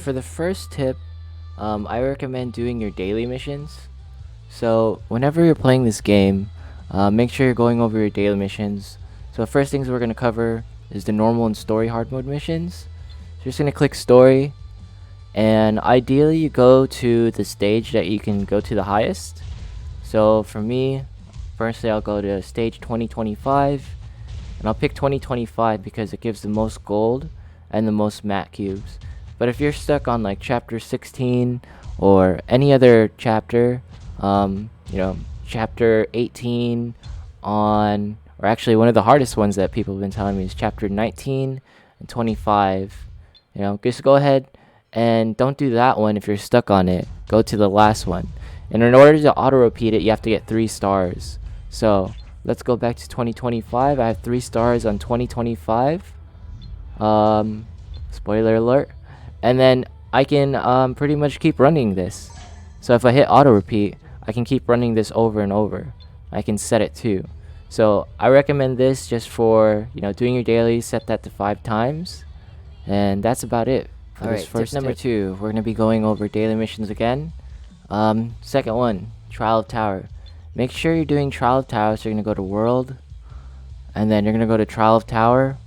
for the first tip, I recommend doing your daily missions. So whenever you're playing this game, make sure you're going over your daily missions. So first things we're going to cover is the normal and story hard mode missions. So you're just going to click story, and ideally you go to the stage that you can go to the highest. So for me, firstly I'll go to stage 2025, and I'll pick 2025 because it gives the most gold and the most mat cubes. But if you're stuck on like chapter 16 or any other chapter, chapter 18 on, or actually one of the hardest ones that people have been telling me is chapter 19 and 25. Just go ahead and don't do that one if you're stuck on it. Go to the last one. And in order to auto repeat it, you have to get 3 stars. So let's go back to 2025. I have 3 stars on 2025. Spoiler alert. And then I can pretty much keep running this. So if I hit auto repeat, I can keep running this over and over. I can set it too. So I recommend this just for doing your daily. Set that to 5 times, and that's about it for this first tip. Number 2, we're gonna be going over daily missions again. Second one, Trial of Tower. Make sure you're doing Trial of Tower. So you're gonna go to World, and then you're gonna go to Trial of Tower.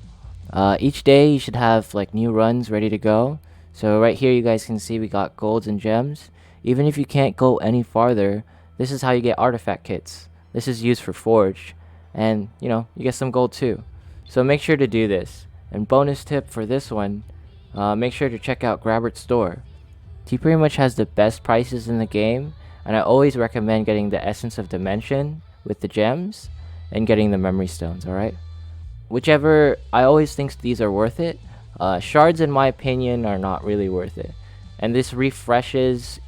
Each day you should have like new runs ready to go. So right here you guys can see we got golds and gems. Even if you can't go any farther, this is how you get artifact kits. This is used for forge, and you get some gold too. So make sure to do this. And bonus tip for this one, make sure to check out Grabbert's store. He pretty much has the best prices in the game, and I always recommend getting the Essence of Dimension with the gems and getting the memory stones. Alright, whichever, I always think these are worth it. Shards in my opinion are not really worth it, and this refreshes.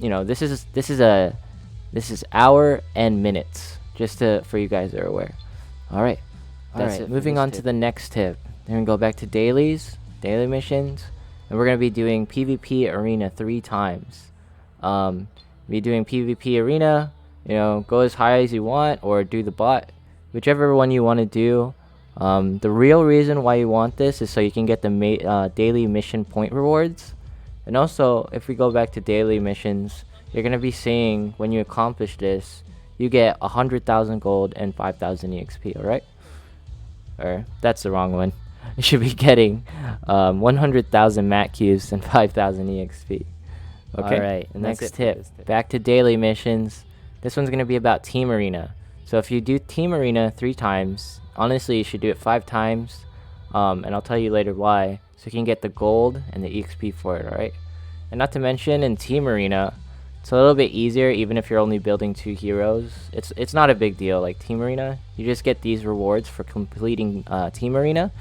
This is hour and minutes, just for you guys that are aware. Alright, that's it. Moving on to the next tip. Then we go back to daily missions, and we're gonna be doing PvP arena 3 times. Be doing PvP arena, go as high as you want or do the bot, whichever one you want to do. The real reason why you want this is so you can get the daily mission point rewards. And also, if we go back to daily missions, you're going to be seeing when you accomplish this, you get 100,000 gold and 5,000 EXP, alright? Or, that's the wrong one. You should be getting 100,000 mat cubes and 5,000 EXP. Okay, alright, next tip. Back to daily missions. This one's going to be about Team Arena. So if you do Team Arena 3 times, honestly you should do it 5 times. And I'll tell you later why. So you can get the gold and the EXP for it, alright? And not to mention, in Team Arena, it's a little bit easier even if you're only building 2 heroes. It's not a big deal like Team Arena. You just get these rewards for completing Team Arena.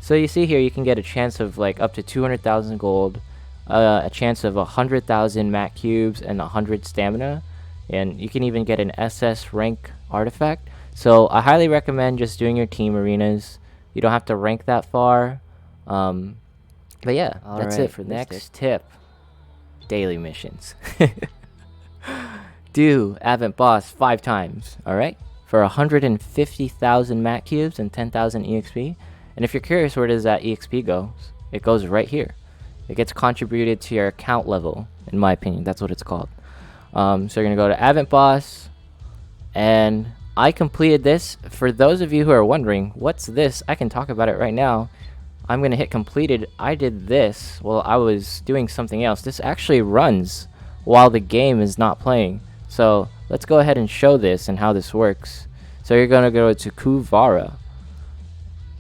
So you see here, you can get a chance of like up to 200,000 gold, a chance of 100,000 mat cubes and 100 stamina, and you can even get an SS rank artifact. So I highly recommend just doing your Team Arenas. You don't have to rank that far. But yeah, that's it for the next tip. Daily missions. Do Advent Boss 5 times, alright? For 150,000 mat cubes and 10,000 EXP. And if you're curious where does that EXP go, it goes right here. It gets contributed to your account level, in my opinion. That's what it's called. So you're going to go to Advent Boss, and I completed this. For those of you who are wondering, what's this? I can talk about it right now. I'm going to hit completed. I did this while I was doing something else. This actually runs while the game is not playing. So let's go ahead and show this and how this works. So you're going to go to Kuvara.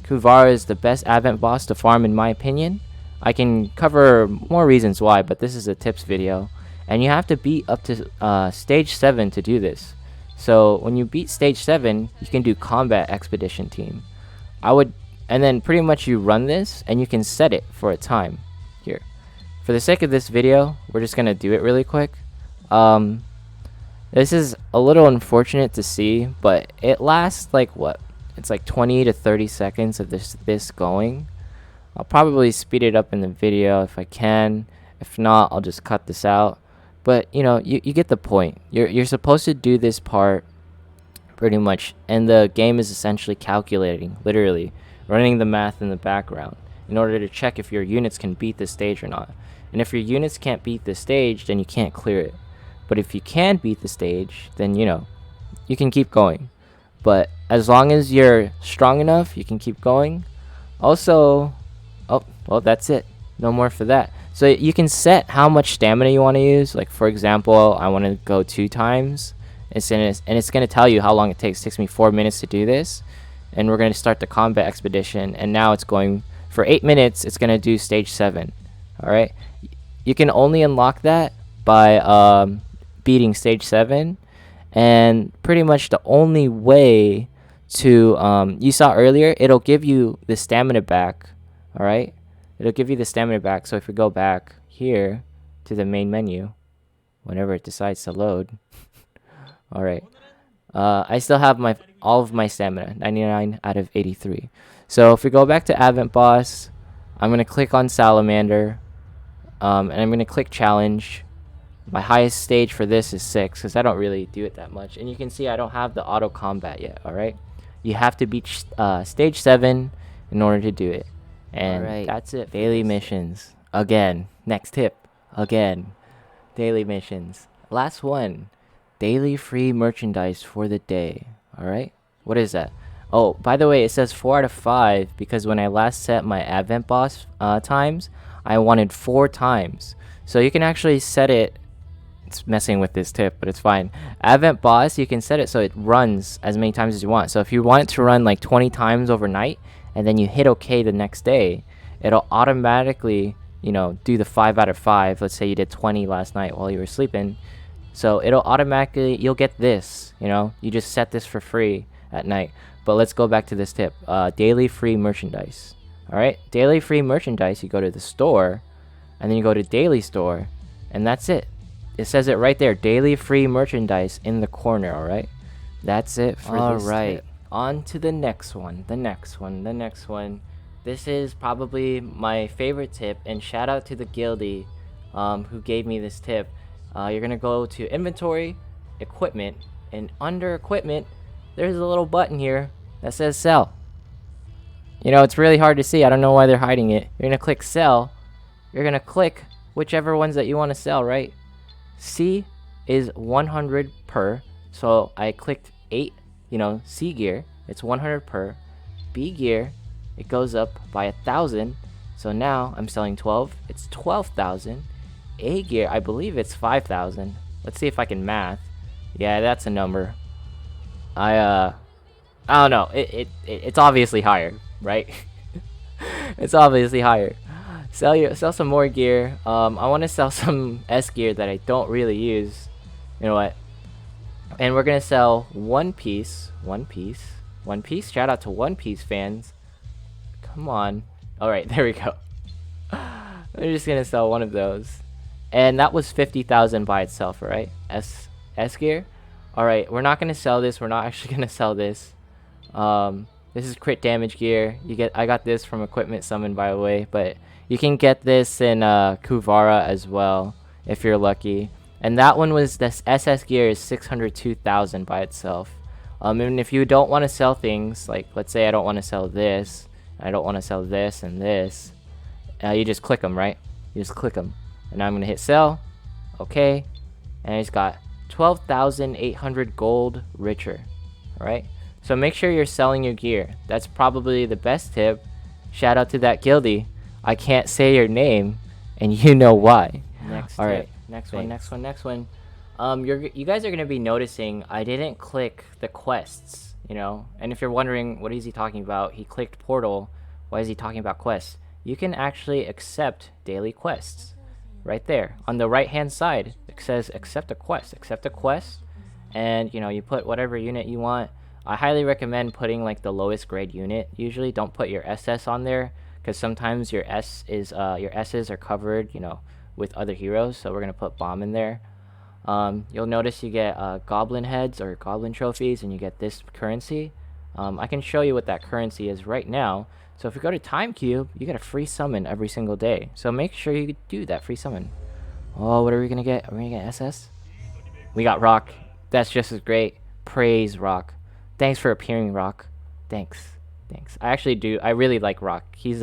Kuvara is the best Advent boss to farm in my opinion. I can cover more reasons why, but this is a tips video. And you have to beat up to stage 7 to do this. So when you beat stage 7, you can do combat expedition team. And then pretty much you run this and you can set it for a time. Here, for the sake of this video, we're just gonna do it really quick. This is a little unfortunate to see, but it lasts like what? It's like 20 to 30 seconds of this going. I'll probably speed it up in the video if I can. If not, I'll just cut this out. But you get the point. You're supposed to do this part pretty much, and the game is essentially calculating, literally running the math in the background in order to check if your units can beat this stage or not. And if your units can't beat the stage, then you can't clear it. But if you can beat the stage, then you can keep going. But as long as you're strong enough, you can keep going. Also, oh, well, that's it. No more for that. So you can set how much stamina you want to use. Like, for example, I want to go 2 times. It's going to tell you how long it takes. It takes me 4 minutes to do this. And we're going to start the combat expedition. And now it's going for 8 minutes. It's going to do stage 7. All right. You can only unlock that by beating stage 7. And pretty much the only way to you saw earlier, it'll give you the stamina back. All right, it'll give you the stamina back. So if we go back here to the main menu, whenever it decides to load, all right, I still have all of my stamina, 99 out of 83. So if we go back to Advent Boss, I'm gonna click on Salamander, and I'm gonna click Challenge. My highest stage for this is 6 because I don't really do it that much. And you can see I don't have the auto combat yet, alright? You have to beat stage 7 in order to do it. And that's it. Daily missions. Again. Next tip. Again. Daily missions. Last one. Daily free merchandise for the day. Alright? What is that? Oh, by the way, it says 4 out of 5 because when I last set my Advent Boss times, I wanted 4 times. So you can actually set it. It's messing with this tip, but it's fine. Advent Boss, you can set it so it runs as many times as you want. So if you want it to run like 20 times overnight and then you hit OK the next day, it'll automatically, do the 5 out of 5. Let's say you did 20 last night while you were sleeping. So it'll automatically, you'll get this, you just set this for free at night. But let's go back to this tip. Daily free merchandise. All right, daily free merchandise, you go to the store and then you go to daily store and that's it. It says it right there, daily free merchandise in the corner, alright? That's it for this tip. On to the next one, the next one. This is probably my favorite tip, and shout out to the guildie who gave me this tip. You're going to go to Inventory, Equipment, and under Equipment, there's a little button here that says Sell. It's really hard to see. I don't know why they're hiding it. You're going to click Sell. You're going to click whichever ones that you want to sell, right? C is 100 per, so I clicked 8, C gear, it's 100 per. B gear, it goes up by 1,000, so now I'm selling 12, it's 12,000. A gear, I believe it's 5,000. Let's see if I can math. Yeah, that's a number. I don't know, it's obviously higher, right? It's obviously higher. Sell some more gear. I want to sell some S gear that I don't really use. You know what? And we're gonna sell One Piece. Shout out to One Piece fans. Come on. All right, there we go. I'm just gonna sell one of those, and that was 50,000 by itself. All right, S gear. All right, we're not gonna sell this. We're not actually gonna sell this. This is crit damage gear. I got this from Equipment Summon, by the way, but you can get this in Kuvara as well if you're lucky. And that one was this SS gear is 602,000 by itself. And if you don't want to sell things, like let's say I don't want to sell this, I don't want to sell this and this, you just click them, right? You just click them. And now I'm gonna hit sell. Okay, and it's got 12,800 gold richer. All right. So make sure you're selling your gear. That's probably the best tip. Shout out to that guildie. I can't say your name, and you know why. All right, next one. You guys are gonna be noticing I didn't click the quests, And if you're wondering what is he talking about, he clicked portal. Why is he talking about quests? You can actually accept daily quests, right there on the right-hand side. It says accept a quest. And you put whatever unit you want. I highly recommend putting like the lowest grade unit. Usually, don't put your SS on there, because sometimes your S's are covered, with other heroes. So we're gonna put bomb in there. You'll notice you get goblin heads or goblin trophies, and you get this currency. I can show you what that currency is right now. So if you go to Time Cube, you get a free summon every single day. So make sure you do that free summon. Oh, what are we gonna get? Are we gonna get SS? We got Rock. That's just as great. Praise Rock. Thanks for appearing, Rock. Thanks. I actually do. I really like Rock. He's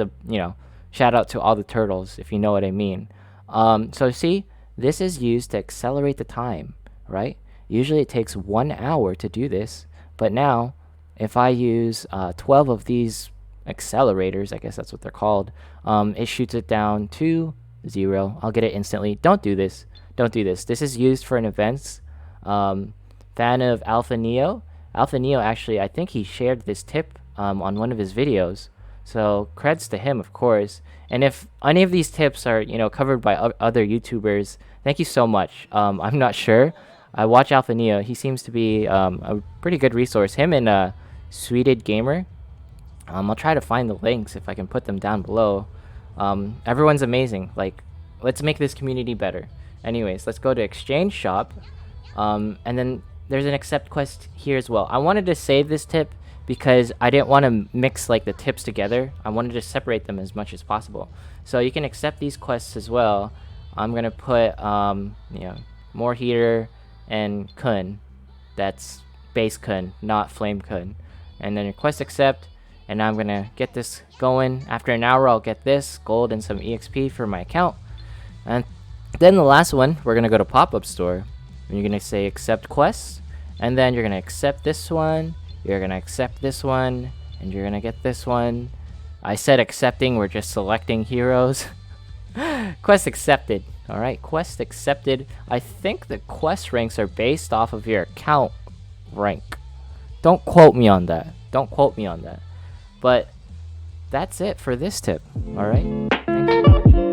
shout out to all the turtles, if you know what I mean. So see, this is used to accelerate the time, right? Usually it takes 1 hour to do this, but now if I use 12 of these accelerators, I guess that's what they're called, it shoots it down to 0. I'll get it instantly. Don't do this. Don't do this. This is used for an events. Um, Fan of Alpha Neo. Alpha Neo actually, I think he shared this tip on one of his videos. So creds to him, of course. And if any of these tips are, covered by other YouTubers, thank you so much. I'm not sure. I watch Alpha Neo. He seems to be a pretty good resource. Him and Sweeted Gamer. I'll try to find the links if I can put them down below. Everyone's amazing. Like, let's make this community better. Anyways, let's go to Exchange Shop. And then there's an accept quest here as well. I wanted to save this tip because I didn't want to mix like the tips together. I wanted to separate them as much as possible. So you can accept these quests as well. I'm gonna put more heater and kun. That's base kun, not flame kun. And then request accept. And now I'm gonna get this going. After an hour, I'll get this gold and some EXP for my account. And then the last one, we're gonna go to pop-up store. And you're gonna say accept quests, and then you're gonna accept this one. You're gonna accept this one, and you're gonna get this one. I said accepting. We're just selecting heroes. Quest accepted. All right, quest accepted. I think the quest ranks are based off of your account rank. Don't quote me on that. Don't quote me on that. But that's it for this tip. All right. Thanks for watching.